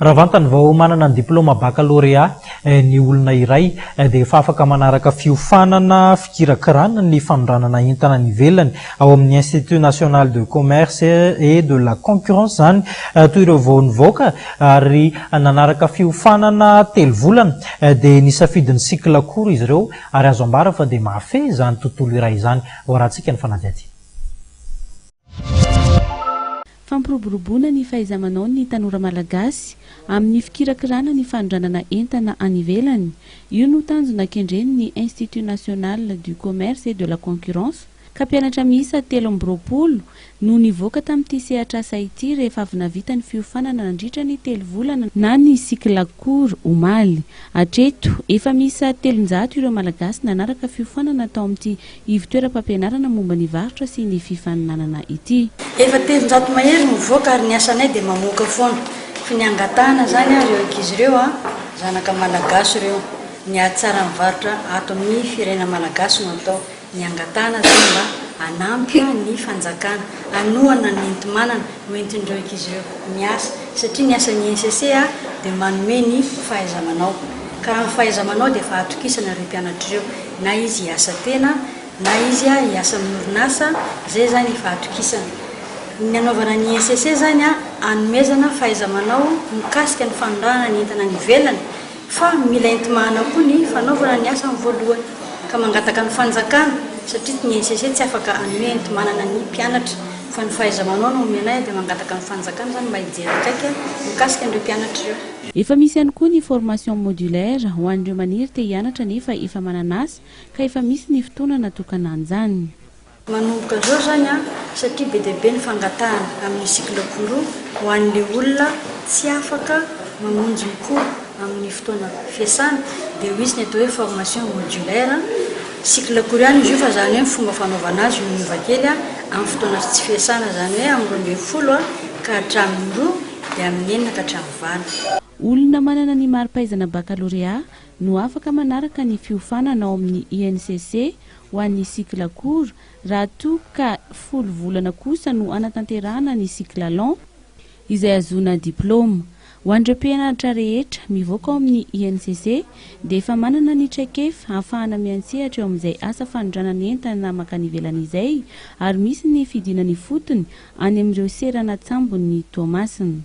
Raha vantany vao manana ny diplaoma bakalorea ny olona iray dia efa afaka manaraka fiofanana fikirakirana ny fanondranana entana ny ivelany ao amin'ny Institut National de commerce et de la concurrence zany toy ireo vao nivoaka ary nanaraka fiofanana 3 volana dia nisafidin'ny cycle court izy ireo ary azo ambara fa dia mahafehy zany tontolo iray zany ho rahantsika ny fanajaty. Fampiroboroboana ny fahaiza-manao ny tanora malagasy amin'ny fikirakirana ny fanondranana entana any ivelany. Io no tanjona kendreny ny Institut National du commerce et de la concurrence ka mpianatra miisa 13 no nivoaka tamin'ity sehatra asa ity rehefa avy navita ny fiofanana nandritra ny 3 volana na ny cycle court omaly. Hatreto efa miisa 300 ireo malagasy nanaraka fiofanana tao amin'ity toeram-pampianarana momba ny varotra sy ny fifananana ity. Efa 300 mahery mivoaka ary ny asanay dia mamoaka foana. Fa ny angatana zany ireo ankizy ireo zanaka malagasy ireo ny atsara mivarotra ato amin'ny firenena malagasy no atao. Ny angatana zany mba anampy ny fanjakana anoana ny entimanana hoentindreo ankizy ireo miasa satria ny asan'ny Incc dia manome ny fahaiza-manao. Ka raha ny fahaiza-manao dia efa atokisana ireo mpianatra ireo na izy hiasa tena na izy hiasa amin'ny orinasa zay zany efa atokisana. Ny anaovana ny Incc zany anomezana fahaiza-manao mikasika ny fanondranana ny entana ny ivelany fa mila entimanana koa ny fanaovana ny asa voalohany ka mangataka ny fanjakana satria ny Incc tsy afaka anome entimanana ny mpianatra fa ny fahaiza-manao no omenay dia mangataka ny fanjakana zany mba hijery kaiky mikasika an'ireo mpianatra ireo. Efa misy ihany koa ny formation modulaire ho an'ireo maniry te hianatra nefa efa manana asa ka efa misy ny fotoana natokana an'izany. Manomboka zao zany satria be dia be ny fangatahana amin'ny cycle court ho an'ilay olona tsy afaka mamonjy ny cours amin'ny fotoana fiasana dia ho izy ny atao hoe formation modulaire. Cycle court ihany izy io fa zany hoe fomba fanaovana azy no miova kely amin'ny fotoana tsy fiasana zany hoe amin'ny 12 ka hatramin'ny 2 dia amin'ny 4 ka hatramin'ny 9. Olona manana ny mari-pahaizana bakalorea no afaka manaraka ny fiofanana ao amin'ny Incc ho an'ny cycle court raha toa ka 10 volana kosa no anatanterahana ny cycle long izay azona diplaoma. Ho an'ireo mpianatra rehetra mivoaka ao amin'ny Incc dia efa manana ny traikefa ahafahana miantsehatra eo amin'izay asa fanondranana entana makany ivelany izay ary misy ny fidinany fotony any amin'ireo serana tsambony Tomasina.